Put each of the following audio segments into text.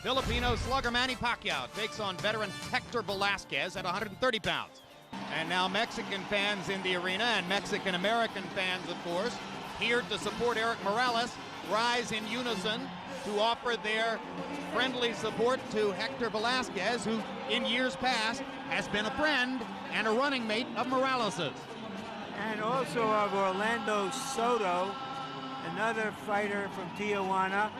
Filipino slugger Manny Pacquiao takes on veteran Hector Velazquez at 130 pounds. And now Mexican fans in the arena, and Mexican-American fans, of course, here to support Erik Morales, rise in unison to offer their friendly support to Hector Velazquez, who in years past has been a friend and a running mate of Morales's. And also of Orlando Soto, another fighter from Tijuana,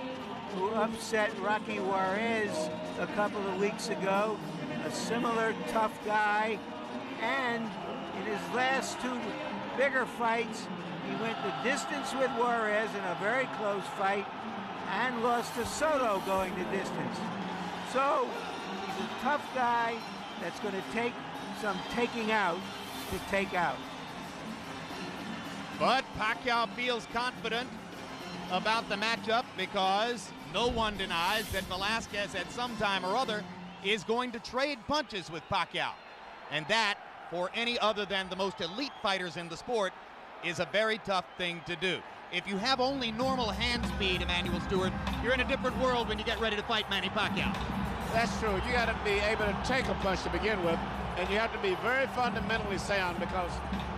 who upset Rocky Juarez a couple of weeks ago, a similar tough guy. And in his last two bigger fights, he went the distance with Juarez in a very close fight and lost to Soto going the distance. So he's a tough guy that's going to take some taking out to take out. But Pacquiao feels confident about the matchup because no one denies that Velazquez at some time or other is going to trade punches with Pacquiao. And that, for any other than the most elite fighters in the sport, is a very tough thing to do. If you have only normal hand speed, Emmanuel Stewart, you're in a different world when you get ready to fight Manny Pacquiao. That's true. You got to be able to take a punch to begin with, and you have to be very fundamentally sound, because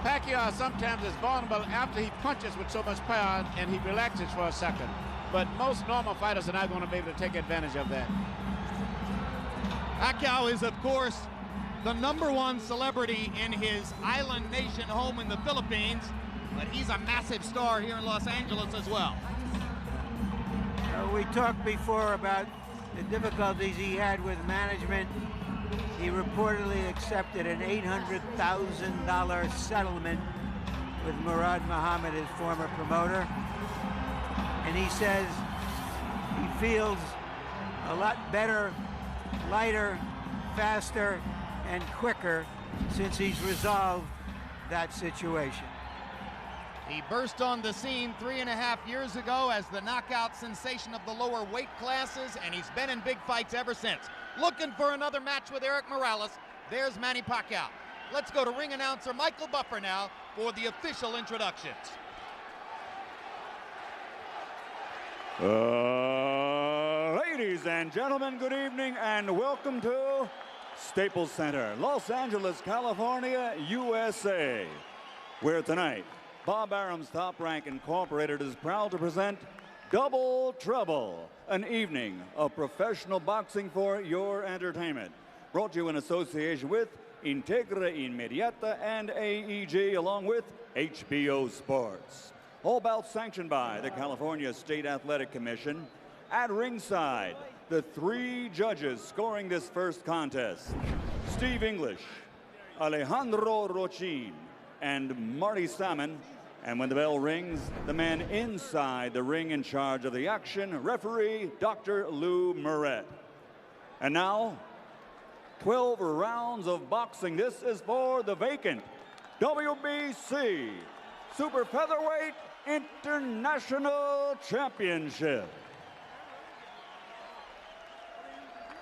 Pacquiao sometimes is vulnerable after he punches with so much power and he relaxes for a second. But most normal fighters are not going to be able to take advantage of that. Pacquiao is, of course, the #1 celebrity in his island nation home in the Philippines, but he's a massive star here in Los Angeles as well. We talked before about the difficulties he had with management. He reportedly accepted an $800,000 settlement with Murad Muhammad, his former promoter. And he says he feels a lot better, lighter, faster, and quicker since he's resolved that situation. He burst on the scene 3.5 years ago as the knockout sensation of the lower weight classes, and he's been in big fights ever since. Looking for another match with Erik Morales. There's Manny Pacquiao. Let's go to ring announcer Michael Buffer now for the official introductions. Ladies and gentlemen, good evening and welcome to Staples Center, Los Angeles, California, USA, where tonight Bob Arum's Top Rank Incorporated is proud to present Double Trouble, an evening of professional boxing for your entertainment. Brought to you in association with Integra Inmediata and AEG, along with HBO Sports. All bouts sanctioned by the California State Athletic Commission. At ringside, the 3 judges scoring this first contest: Steve English, Alejandro Rochin, and Marty Salmon. And when the bell rings, the man inside the ring in charge of the action, referee Dr. Lou Moret. And now, 12 rounds of boxing. This is for the vacant WBC Super Featherweight International Championship.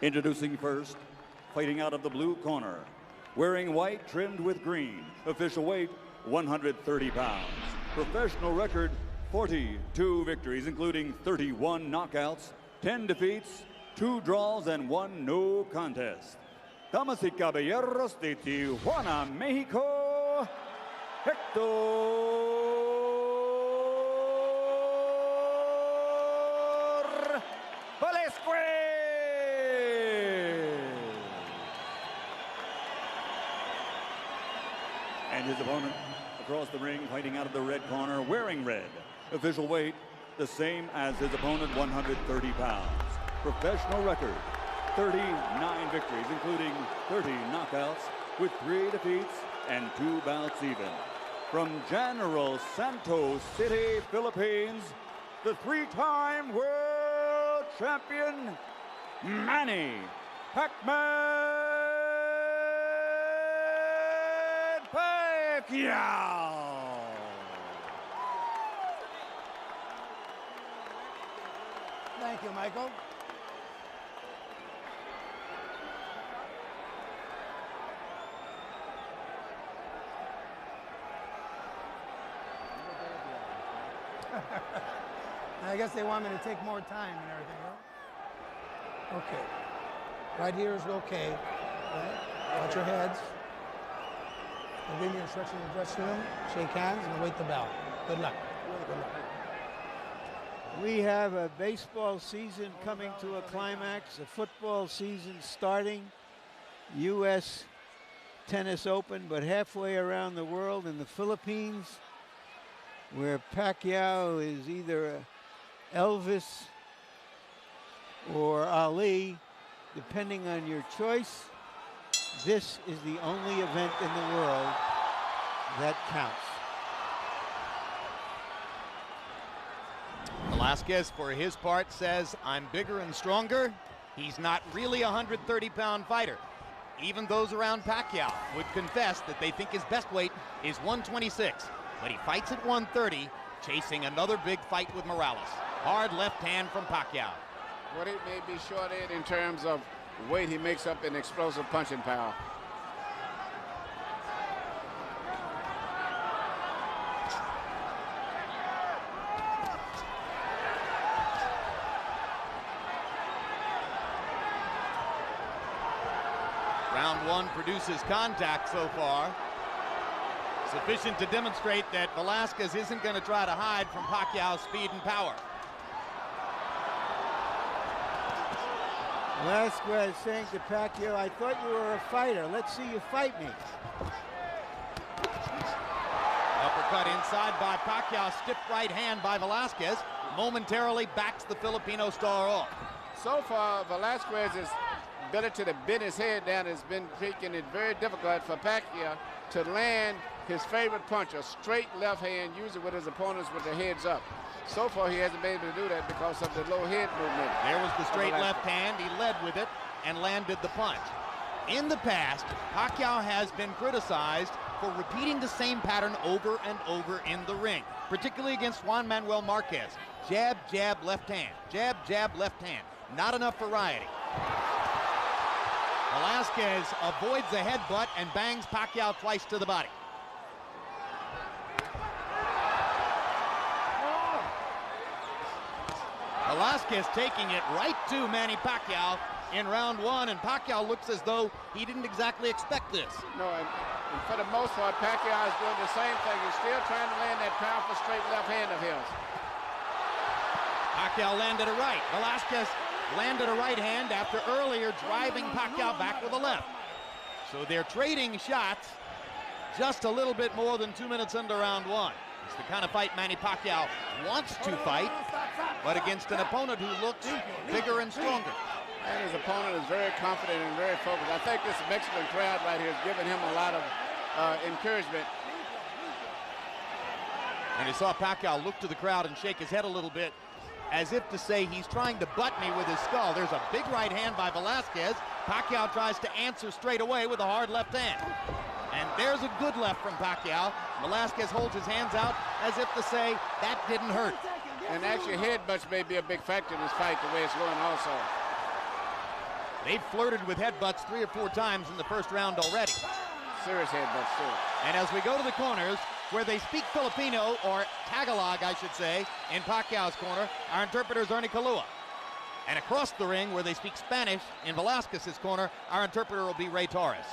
Introducing first, fighting out of the blue corner, wearing white trimmed with green, official weight 130 pounds. Professional record, 42 victories, including 31 knockouts, 10 defeats, 2 draws, and 1 no contest. Damas y caballeros de Tijuana, Mexico, Hector Velazquez. And his opponent across the ring, fighting out of the red corner, wearing red. Official weight, the same as his opponent, 130 pounds. Professional record, 39 victories, including 30 knockouts, with 3 defeats and 2 bouts even. From General Santos City, Philippines, the 3-time world champion, Manny Pacquiao. Thank you, Michael. I guess they want me to take more time and everything, huh? Okay. Right here is okay. Right? Watch your heads. And give me instruction in the dressing room. Shake hands and await the bell. Good luck. Good luck. We have a baseball season coming to a climax, a football season starting, U.S. Tennis Open, but halfway around the world in the Philippines, where Pacquiao is either Elvis or Ali, depending on your choice. This is the only event in the world that counts. Velazquez, for his part, says, I'm bigger and stronger. He's not really a 130-pound fighter. Even those around Pacquiao would confess that they think his best weight is 126. But he fights at 130, chasing another big fight with Morales. Hard left hand from Pacquiao. What it may be short in terms of weight, he makes up in explosive punching power. Round one produces contact so far. Sufficient to demonstrate that Velazquez isn't going to try to hide from Pacquiao's speed and power. Velazquez saying to Pacquiao, I thought you were a fighter. Let's see you fight me. Uppercut inside by Pacquiao, stiff right hand by Velazquez. Momentarily backs the Filipino star off. So far, Velazquez's ability to bend his head down has been making it very difficult for Pacquiao to land his favorite punch, a straight left hand, usually with his opponents with their heads up. So far, he hasn't been able to do that because of the low head movement. There was the straight left hand. He led with it and landed the punch. In the past, Pacquiao has been criticized for repeating the same pattern over and over in the ring, particularly against Juan Manuel Marquez. Jab, jab, left hand. Jab, jab, left hand. Not enough variety. Velazquez avoids the headbutt and bangs Pacquiao twice to the body. Velazquez taking it right to Manny Pacquiao in round one, and Pacquiao looks as though he didn't exactly expect this. No, and for the most part, Pacquiao is doing the same thing. He's still trying to land that powerful straight left hand of his. Pacquiao landed a right. Velazquez landed a right hand after earlier driving Pacquiao back with a left. So they're trading shots just a little bit more than 2 minutes into round one. It's the kind of fight Manny Pacquiao wants to fight, but against an opponent who looks bigger and stronger. And his opponent is very confident and very focused. I think this Mexican crowd right here is giving him a lot of encouragement. And you saw Pacquiao look to the crowd and shake his head a little bit, as if to say he's trying to butt me with his skull. There's a big right hand by Velazquez. Pacquiao tries to answer straight away with a hard left hand. And there's a good left from Pacquiao. Velazquez holds his hands out as if to say, that didn't hurt. And actually, headbutts may be a big factor in this fight, the way it's going also. They've flirted with headbutts 3 or 4 times in the first round already. Serious headbutts, too. And as we go to the corners, where they speak Filipino, or Tagalog, I should say, in Pacquiao's corner, our interpreter is Ernie Kalua. And across the ring, where they speak Spanish, in Velazquez's corner, our interpreter will be Ray Torres.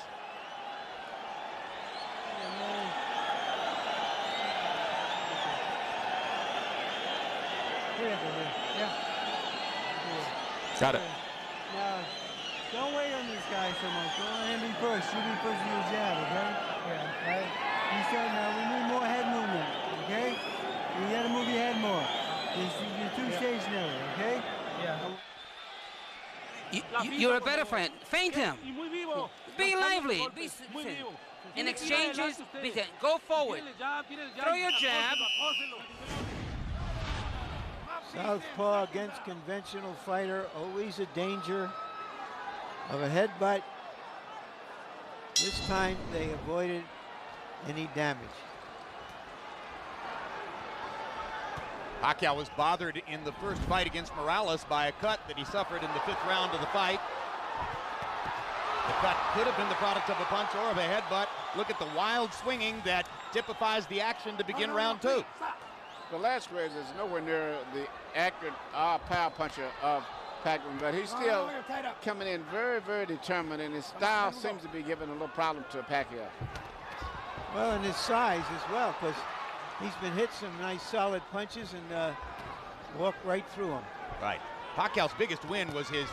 Got it. Now, don't wait on this guy so much. Don't let him be first. You be first to your jab, okay? Yeah. Right? You said now we need more head movement, okay? You gotta move your head more. You're too stationary, okay? Yeah. You're a better friend. Feint him. Be lively. In exchanges, go forward. Throw your jab. Southpaw against conventional fighter, always a danger of a headbutt. This time they avoided any damage. Pacquiao was bothered in the first fight against Morales by a cut that he suffered in the 5th round of the fight. The cut could have been the product of a punch or of a headbutt. Look at the wild swinging that typifies the action to begin round 2. Velazquez is nowhere near the accurate power puncher of Pacquiao, but he's still coming in very, very determined, and his style seems to be giving a little problem to Pacquiao. Well, and his size as well, because he's been hit some nice solid punches and walked right through them. Right. Pacquiao's biggest win was his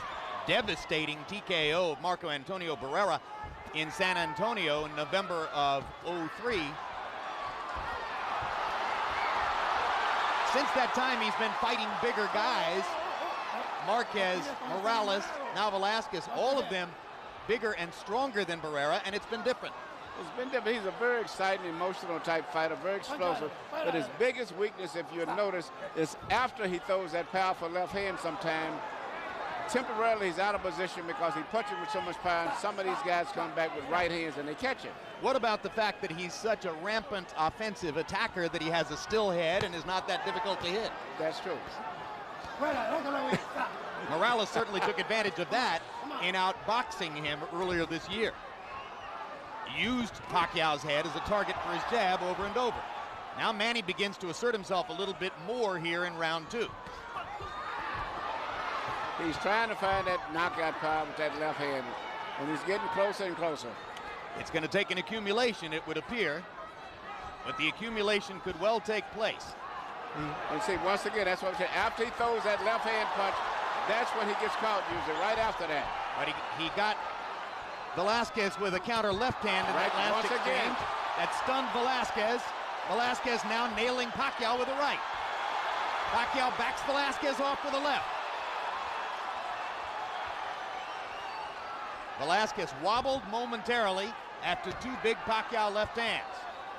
devastating TKO of Marco Antonio Barrera in San Antonio in November of '03. Since that time, he's been fighting bigger guys. Marquez, Morales, now Velazquez, all of them bigger and stronger than Barrera, and it's been different. It's been different. He's a very exciting, emotional type fighter, very explosive. But his biggest weakness, if you notice, is after he throws that powerful left hand sometime, temporarily he's out of position because he punches with so much power, and some of these guys come back with right hands and they catch it. What about the fact that he's such a rampant offensive attacker that he has a still head and is not that difficult to hit? That's true. Morales certainly took advantage of that in outboxing him earlier this year. Used Pacquiao's head as a target for his jab over and over. Now Manny begins to assert himself a little bit more here in round 2. He's trying to find that knockout power with that left hand, and he's getting closer and closer. It's going to take an accumulation, it would appear, but the accumulation could well take place. And see, once again, that's what I'm saying. After he throws that left hand punch, that's when he gets caught usually, right after that. But he got Velazquez with a counter left hand in that last exchange. That stunned Velazquez. Velazquez now nailing Pacquiao with a right. Pacquiao backs Velazquez off with a left. Velazquez wobbled momentarily after 2 big Pacquiao left hands.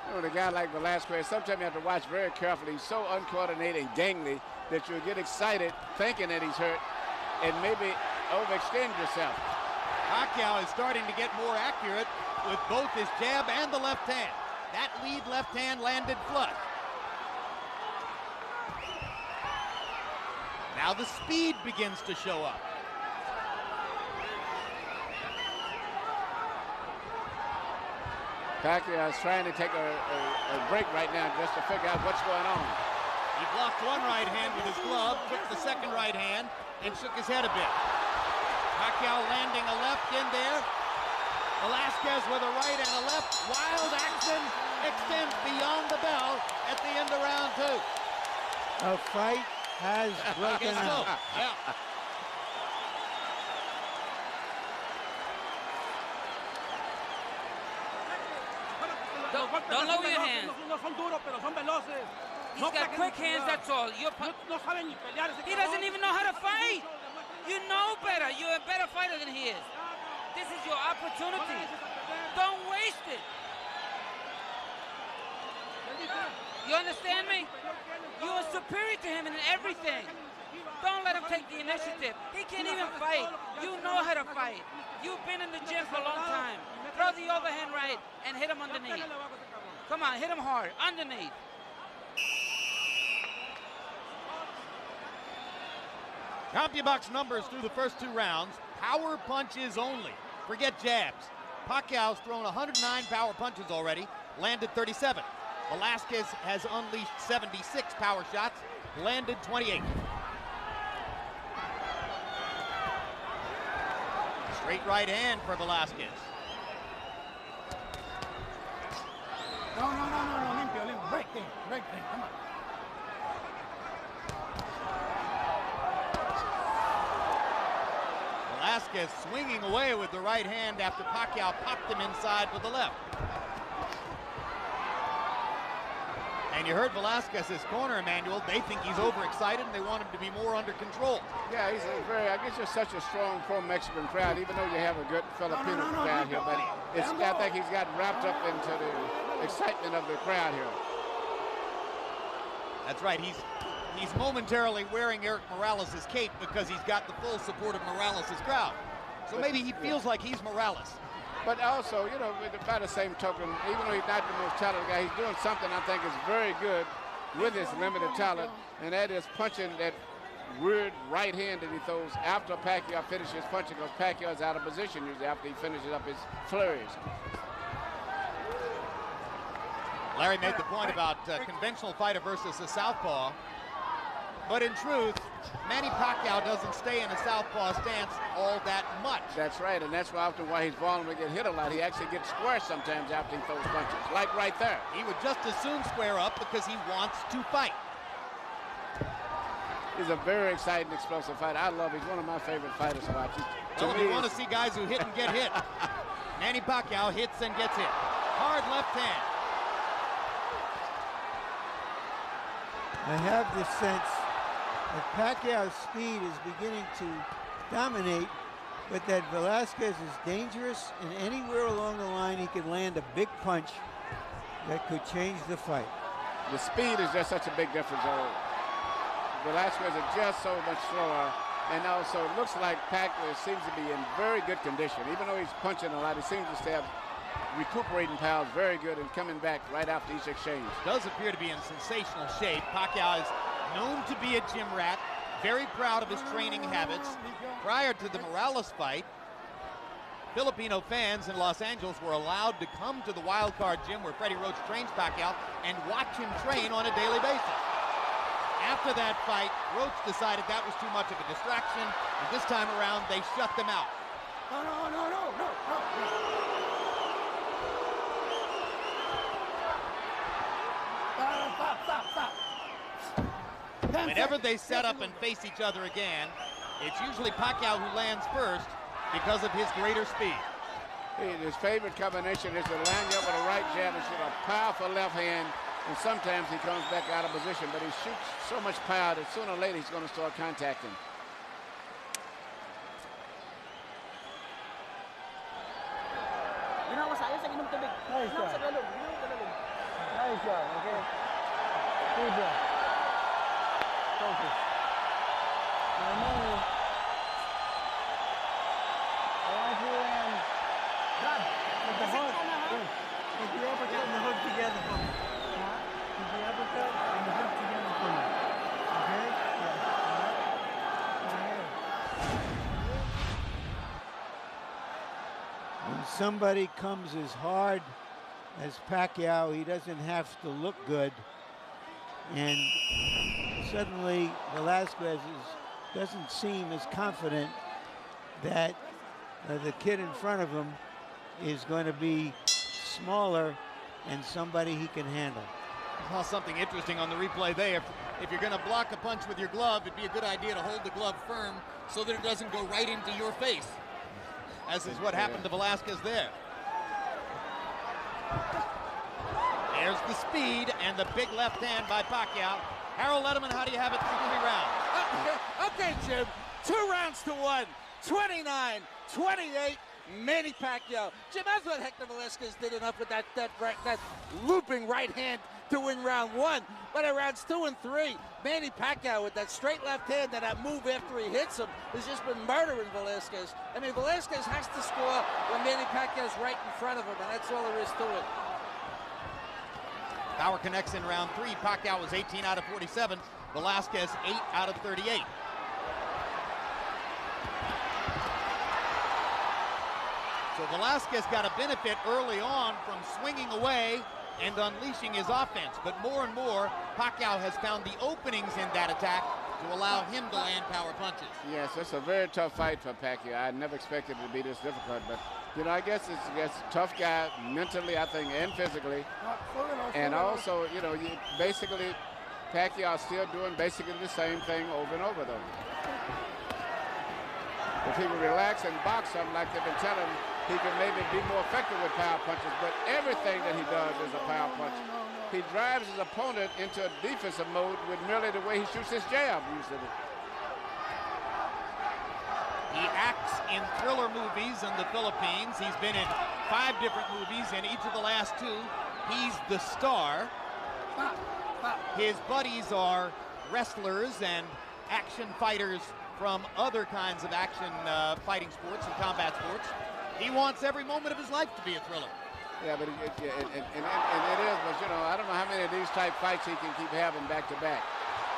You know, with a guy like Velazquez, sometimes you have to watch very carefully. He's so uncoordinated and gangly that you'll get excited thinking that he's hurt and maybe overextend yourself. Pacquiao is starting to get more accurate with both his jab and the left hand. That lead left hand landed flush. Now the speed begins to show up. Pacquiao is trying to take a break right now just to figure out what's going on. He blocked one right hand with his glove, took the second right hand, and shook his head a bit. Pacquiao landing a left in there. Velasquez with a right and a left. Wild action extends beyond the bell at the end of round 2. A fight has broken out. Yeah. Don't lower your hands. He's got quick hands, that's all. He doesn't even know how to fight. You know better. You're a better fighter than he is. This is your opportunity. Don't waste it. You understand me? You are superior to him in everything. Don't let him take the initiative. He can't even fight. You know how to fight. You've been in the gym for a long time. Throw the overhand right and hit him underneath. Come on, hit him hard, underneath. CompuBox numbers through the first 2 rounds. Power punches only. Forget jabs. Pacquiao's thrown 109 power punches already, landed 37. Velazquez has unleashed 76 power shots, landed 28. Straight right hand for Velazquez. No, limpio. Break thing, come on. Velazquez swinging away with the right hand after Pacquiao popped him inside with the left. And you heard Velazquez's corner, Emmanuel. They think he's overexcited and they want him to be more under control. Yeah, he's a very, I guess you're such a strong pro-Mexican crowd, even though you have a good Filipino crowd here, but I think he's gotten wrapped up into the excitement of the crowd here. That's right, he's momentarily wearing Erik Morales' cape because he's got the full support of Morales' crowd. So maybe he feels like he's Morales. But also, you know, by the same token, even though he's not the most talented guy, he's doing something I think is very good with his limited talent, and that is punching that weird right hand that he throws after Pacquiao finishes punching, because Pacquiao is out of position usually after he finishes up his flurries. Larry made the point about conventional fighter versus a southpaw. But in truth, Manny Pacquiao doesn't stay in a southpaw stance all that much. That's right, and that's often why he's vulnerable to get hit a lot. He actually gets square sometimes after he throws punches, like right there. He would just as soon square up because he wants to fight. He's a very exciting, explosive fighter. I love him. He's one of my favorite fighters to watch. Well, if you want to see guys who hit and get hit, Manny Pacquiao hits and gets hit. Hard left hand. I have the sense that Pacquiao's speed is beginning to dominate, but that Velazquez is dangerous, and anywhere along the line he could land a big punch that could change the fight. The speed is just such a big difference. Velazquez is just so much slower, and also it looks like Pacquiao seems to be in very good condition. Even though he's punching a lot, he seems to stay up, recuperating powers very good and coming back right after each exchange. Does appear to be in sensational shape. Pacquiao is known to be a gym rat, very proud of his training habits. Prior to the Morales fight, Filipino fans in Los Angeles were allowed to come to the Wild Card gym where Freddie Roach trains Pacquiao and watch him train on a daily basis. After that fight, Roach decided that was too much of a distraction, and this time around, they shut them out. Stop. Whenever they set up and face each other again, it's usually Pacquiao who lands first because of his greater speed. His favorite combination is to land up with a right jab and shoot a powerful left hand. And sometimes he comes back out of position, but he shoots so much power that sooner or later he's going to start contacting. Nice job. Nice job, okay? Good job. Focus. Now, Manny, I want you to land. With the hook. With the uppercut and the hook together for me. With the uppercut and the hook together for me. Okay? Yeah. All right. When somebody comes as hard as Pacquiao, he doesn't have to look good. And suddenly Velazquez doesn't seem as confident that the kid in front of him is going to be smaller and somebody he can handle. Well, something interesting on the replay there. If you're going to block a punch with your glove, it'd be a good idea to hold the glove firm so that it doesn't go right into your face, as is what happened to Velazquez there. There's the speed and the big left hand by Pacquiao. Harold Letterman, how do you have it through 3 rounds? Okay, Jim. 2 rounds to 1. 29-28. Manny Pacquiao. Jim, that's what Hector Velazquez did enough with that looping right hand to win round 1. But in rounds 2 and 3, Manny Pacquiao with that straight left hand and that move after he hits him has just been murdering Velazquez. I mean, Velazquez has to score when Manny Pacquiao's right in front of him, and that's all there is to it. Power connects in round 3. Pacquiao was 18 out of 47. Velazquez 8 out of 38. So Velazquez got a benefit early on from swinging away and unleashing his offense. But more and more, Pacquiao has found the openings in that attack to allow him to land power punches. Yes, it's a very tough fight for Pacquiao. I never expected it to be this difficult, but you know, I guess it's a tough guy mentally, I think, and physically. And also, you know, basically, Pacquiao still doing basically the same thing over and over, though. If he would relax and box something like they've been telling him, he can maybe be more effective with power punches, but everything that he does is a power punch. He drives his opponent into a defensive mode with merely the way he shoots his jab usually. He acts in thriller movies in the Philippines. He's been in 5 different movies. In each of the last 2, he's the star. His buddies are wrestlers and action fighters from other kinds of action fighting sports and combat sports. He wants every moment of his life to be a thriller. Yeah, but it is, but you know, I don't know how many of these type fights he can keep having back to back.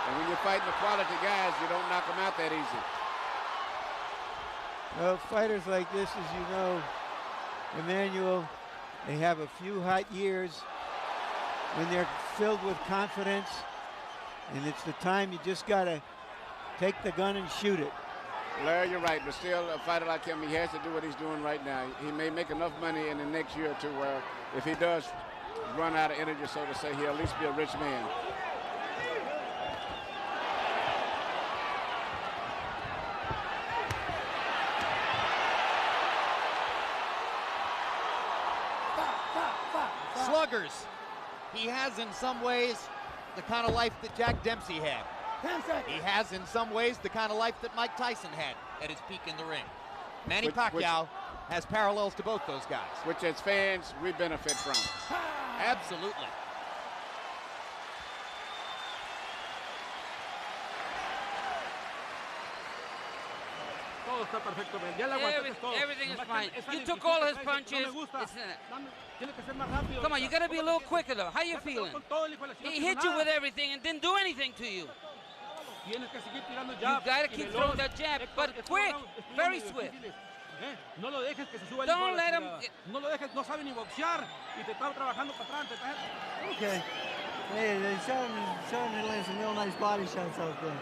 And when you're fighting the quality guys, you don't knock them out that easy. Well, fighters like this, as you know, Emmanuel, they have a few hot years when they're filled with confidence, And it's the time you just got to take the gun and shoot it. Larry, you're right, but still, a fighter like him, he has to do what he's doing right now. He may make enough money in the next year or two where if he does run out of energy, so to say, he'll at least be a rich man. Sluggers. He has in some ways the kind of life that Jack Dempsey had. 10 seconds. He has in some ways the kind of life that Mike Tyson had at his peak in the ring. Manny Pacquiao has parallels to both those guys. Which as fans, we benefit from. Absolutely. Everything is fine. You took all his punches. Come on, you got to be a little quicker, though. How you feeling? He hit you with everything and didn't do anything to you. You got to keep throwing that jab, but quick, very swift. Don't let him. Okay. Hey, they're showing to land some real nice body shots out there.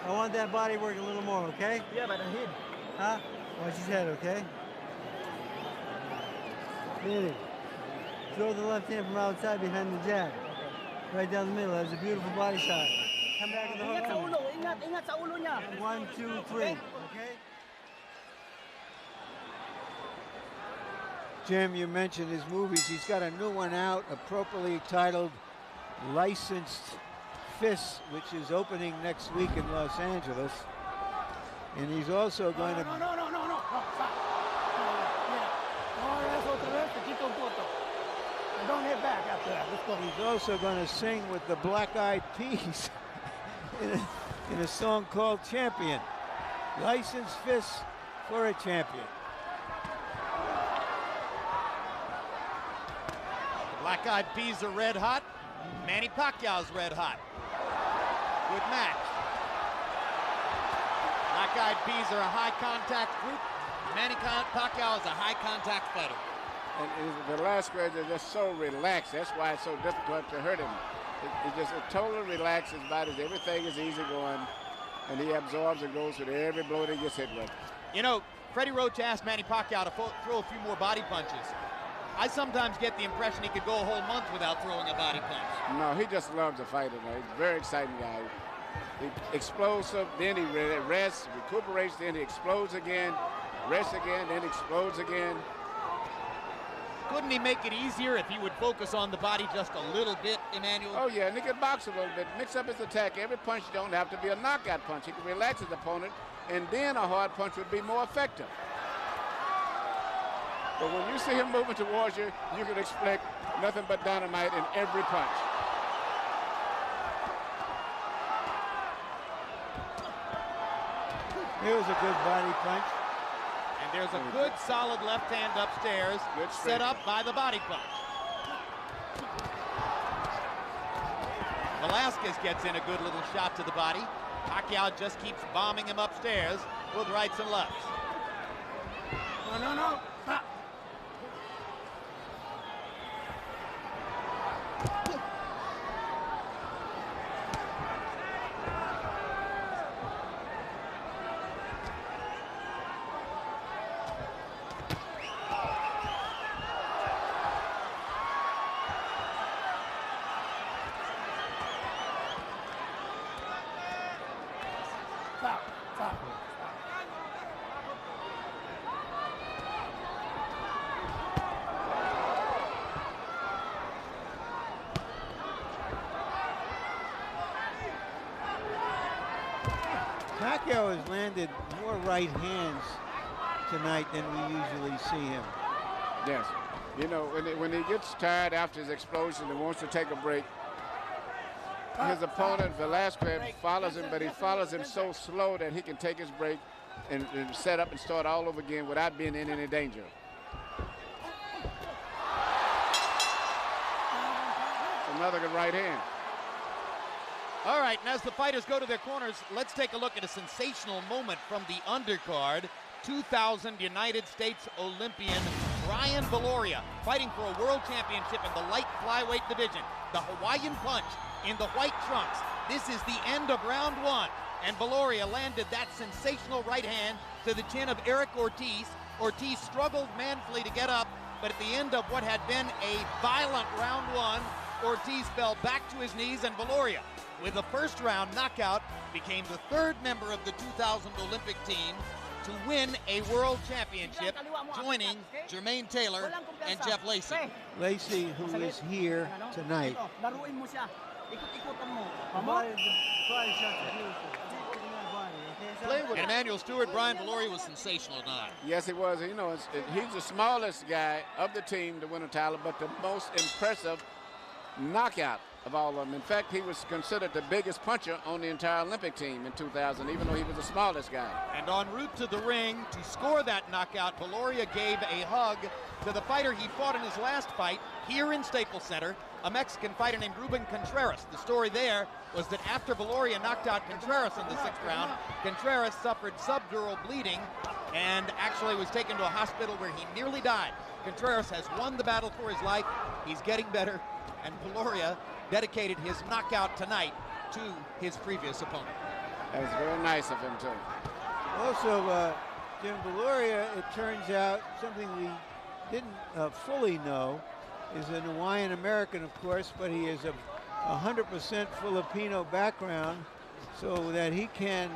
I want that body work a little more, okay? Yeah, but the head. Huh? Watch his head, okay? Manny, throw the left hand from outside behind the jab. Right down the middle. That's a beautiful body shot. Come back in the hook. Ingat sa ulo niya. 1, 2, 3. Okay? Jim, you mentioned his movies. He's got a new one out, appropriately titled Licensed Fists, which is opening next week in Los Angeles. And he's also going to... No. Stop. Don't hit back after that. Let's go. He's also going to sing with the Black Eyed Peas in a song called Champion. Licensed Fists for a Champion. Black Eyed Peas are red hot. Manny Pacquiao's red hot. Good match. Black Eyed Peas are a high contact group. Manny Pacquiao is a high contact fighter. And Velazquez is just so relaxed. That's why it's so difficult to hurt him. It just totally relaxes his body. Everything is easy going, and he absorbs and goes with every blow that he gets hit with. You know, Freddie Roach asked Manny Pacquiao to throw a few more body punches. I sometimes get the impression he could go a whole month without throwing a body punch. No, he just loves to fight it. He's a very exciting guy. He explosive, then he rests, recuperates, then he explodes again, rests again, then explodes again. Couldn't he make it easier if he would focus on the body just a little bit, Emmanuel? Oh, yeah, and he can box a little bit, mix up his attack. Every punch don't have to be a knockout punch. He can relax his opponent, and then a hard punch would be more effective. But when you see him moving towards you, you can expect nothing but dynamite in every punch. Here's a good body punch. And there's a good, solid left hand upstairs, set up by the body punch. Velazquez gets in a good little shot to the body. Pacquiao just keeps bombing him upstairs with rights and lefts. No. Stop. Pacquiao has landed more right hands tonight than we usually see him. Yes. You know, when he gets tired after his explosion and wants to take a break, his opponent, Velazquez, follows him, but he follows him so slow that he can take his break and set up and start all over again without being in any danger. Another good right hand. All right, and as the fighters go to their corners, let's take a look at a sensational moment from the undercard. 2000 United States Olympian Brian Valoria fighting for a world championship in the light flyweight division. The Hawaiian Punch in the white trunks This is the end of round one, and Viloria landed that sensational right hand to the chin of Eric Ortiz. Ortiz struggled manfully to get up, but at the end of what had been a violent round one, Ortiz fell back to his knees, and Viloria, with the first round knockout, became the third member of the 2000 Olympic team to win a world championship, joining Jermaine Taylor and Jeff Lacey. Lacey, who is here tonight. And Emmanuel Stewart, Brian Viloria was sensational tonight. Yes, he was. You know, he's the smallest guy of the team to win a title, but the most impressive knockout of all of them. In fact, he was considered the biggest puncher on the entire Olympic team in 2000, even though he was the smallest guy. And en route to the ring to score that knockout, Viloria gave a hug to the fighter he fought in his last fight here in Staples Center, a Mexican fighter named Ruben Contreras. The story there was that after Viloria knocked out Contreras in the 6th round, Contreras suffered subdural bleeding and actually was taken to a hospital where he nearly died. Contreras has won the battle for his life. He's getting better, and Viloria dedicated his knockout tonight to his previous opponent. That was very nice of him, too. Also, Jim Viloria, it turns out, something we didn't fully know, is an Hawaiian American, of course, but he is a 100% Filipino background, so that he can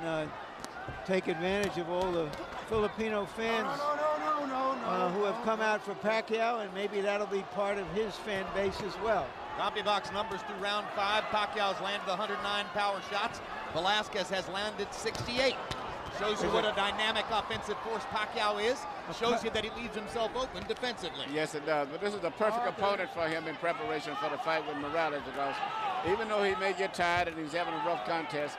take advantage of all the Filipino fans who have come out for Pacquiao, and maybe that'll be part of his fan base as well. CompuBox numbers through round 5. Pacquiao's landed 109 power shots. Velazquez has landed 68. Shows you what a dynamic offensive force Pacquiao is. Shows you that he leaves himself open defensively. Yes, it does. But this is the perfect opponent for him in preparation for the fight with Morales, because even though he may get tired and he's having a rough contest,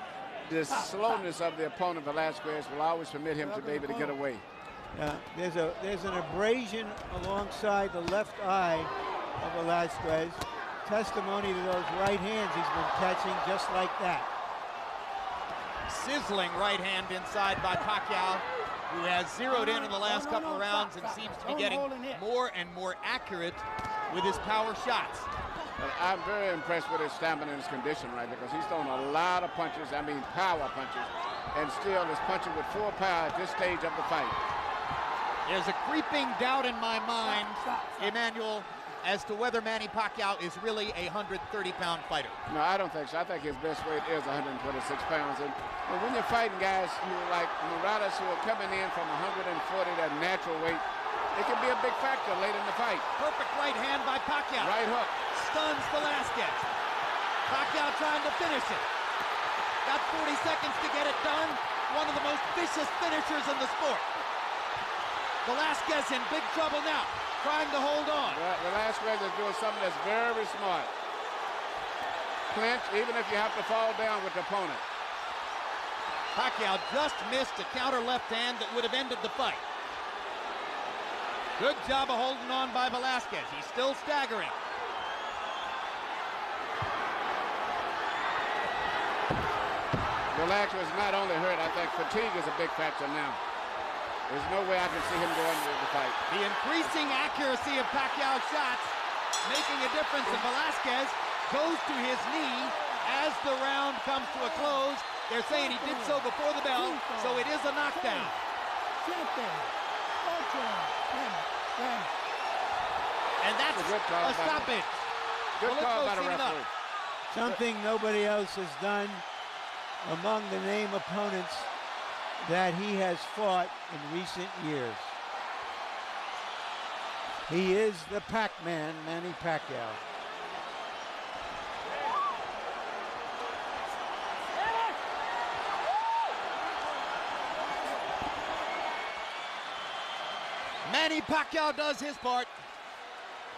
the slowness of the opponent, Velazquez, will always permit him to be able to get away. There's an abrasion alongside the left eye of Velazquez. Testimony to those right hands he's been catching just like that. Sizzling right hand inside by Pacquiao, who has zeroed in the last couple of rounds and seems to be getting more and more accurate with his power shots. But I'm very impressed with his stamina and his condition, right, because he's thrown a lot of punches, I mean power punches, and still is punching with full power at this stage of the fight. There's a creeping doubt in my mind, Emmanuel, as to whether Manny Pacquiao is really a 130-pound fighter. No, I don't think so. I think his best weight is 126 pounds. And when you're fighting guys who like Morales, who are coming in from 140, that natural weight, it can be a big factor late in the fight. Perfect right hand by Pacquiao. Right hook. Stuns Velazquez. Pacquiao trying to finish it. Got 40 seconds to get it done. One of the most vicious finishers in the sport. Velazquez in big trouble now, trying to hold on. Velazquez is doing something that's very smart. Clinch, even if you have to fall down with the opponent. Pacquiao just missed a counter left hand that would have ended the fight. Good job of holding on by Velazquez. He's still staggering. Velazquez is not only hurt, I think fatigue is a big factor now. There's no way I can see him going into the fight. The increasing accuracy of Pacquiao's shots making a difference, and Velazquez goes to his knee as the round comes to a close. They're saying he did so before the bell, so it is a knockdown. And that's a stoppage. Good call by the referee. Something nobody else has done among the name opponents that he has fought in recent years. He is the Pac-Man, Manny Pacquiao. Manny Pacquiao does his part,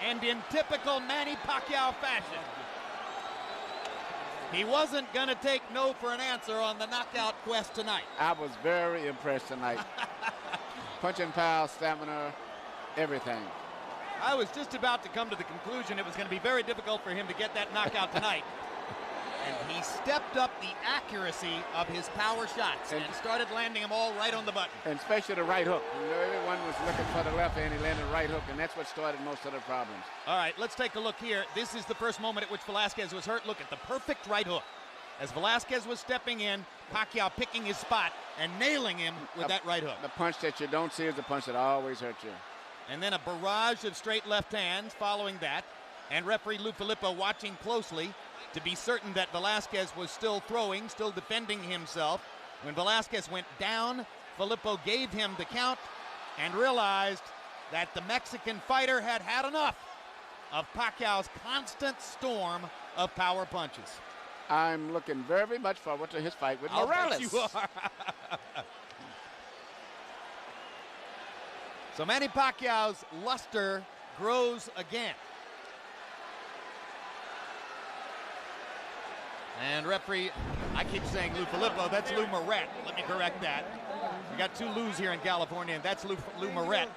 and in typical Manny Pacquiao fashion, he wasn't going to take no for an answer on the knockout quest tonight. I was very impressed tonight. Punching power, stamina, everything. I was just about to come to the conclusion it was going to be very difficult for him to get that knockout tonight. And he stepped up the accuracy of his power shots and started landing them all right on the button. And especially the right hook. You know, everyone was looking for the left hand, he landed right hook, and that's what started most of the problems. All right, let's take a look here. This is the first moment at which Velazquez was hurt. Look at the perfect right hook. as Velazquez was stepping in, Pacquiao picking his spot and nailing him with that right hook. The punch that you don't see is the punch that always hurts you. And then a barrage of straight left hands following that. And referee Lou Filippo watching closely to be certain that Velazquez was still throwing, still defending himself. When Velazquez went down, Filippo gave him the count and realized that the Mexican fighter had had enough of Pacquiao's constant storm of power punches. I'm looking very much forward to his fight with Morales. You are. So Manny Pacquiao's luster grows again. And referee, I keep saying Lou Filippo, that's Lou Moret. Let me correct that. We got two Lou's here in California, and that's Lou Moret,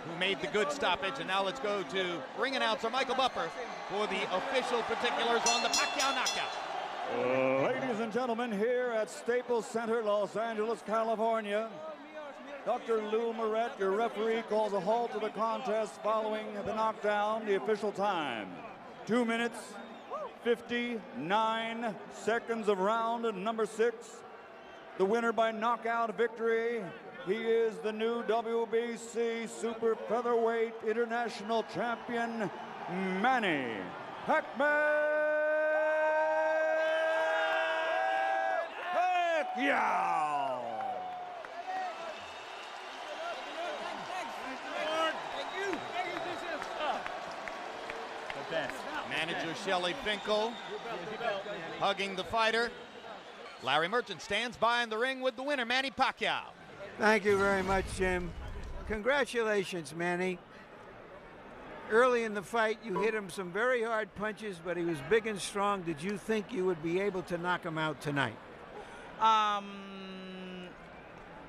who made the good stoppage. And now let's go to ring announcer Michael Buffer for the official particulars on the Pacquiao knockout. Ladies and gentlemen, here at Staples Center, Los Angeles, California, Dr. Lou Moret, your referee, calls a halt to the contest following the knockdown. The official time, 2 minutes, 59 seconds of round number 6. The winner by knockout victory. He is the new WBC Super Featherweight International Champion, Manny Pacquiao. Manager Shelley Finkel hugging the fighter. Larry Merchant stands by in the ring with the winner, Manny Pacquiao. Thank you very much, Jim. Congratulations, Manny. Early in the fight, you hit him some very hard punches, but he was big and strong. Did you think you would be able to knock him out tonight? I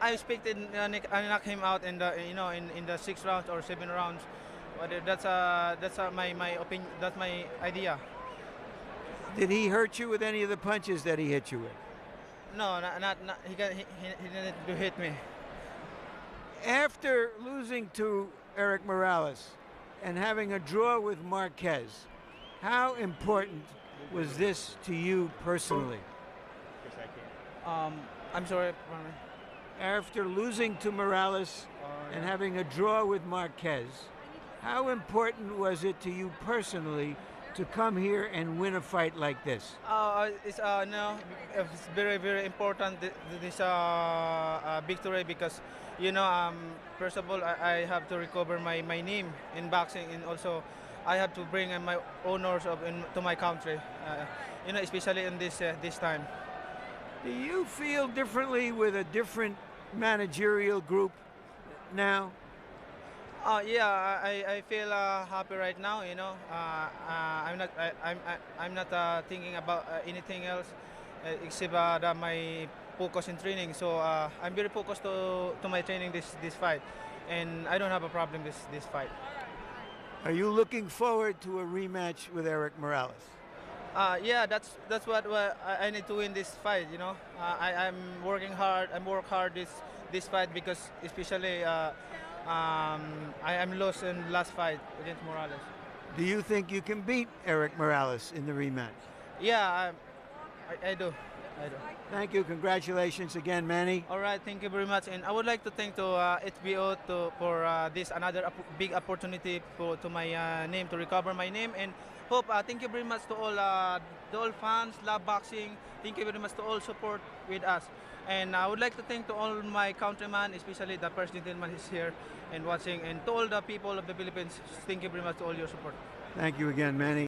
expected I knock him out in the in the 6 rounds or 7 rounds. But that's my opinion. That's my idea. Did he hurt you with any of the punches that he hit you with? No, not he didn't hit me. After losing to Eric Morales and having a draw with Marquez, how important was this to you personally? I'm sorry. After losing to Morales and having a draw with Marquez, how important was it to you personally to come here and win a fight like this? It's very, very important, this victory, because first of all, I have to recover my name in boxing, and also I have to bring my honors to my country, especially in this time. Do you feel differently with a different managerial group now? Yeah, I feel happy right now. I'm not thinking about anything else except my focus in training. So I'm very focused to my training this fight, and I don't have a problem this fight. Are you looking forward to a rematch with Eric Morales? Yeah, that's what I need to win this fight. I'm working hard. I work hard this fight because especially. I am lost in the last fight against Morales. Do you think you can beat Eric Morales in the rematch? Yeah, I do. Thank you. Congratulations again, Manny. All right, thank you very much. And I would like to thank HBO for this another big opportunity to my name, to recover my name. And hope, thank you very much to all fans, love boxing. Thank you very much to all support with us. And I would like to thank to all my countrymen, especially the first gentleman is here and watching, and to all the people of the Philippines. Thank you very much to all your support. Thank you again, Manny.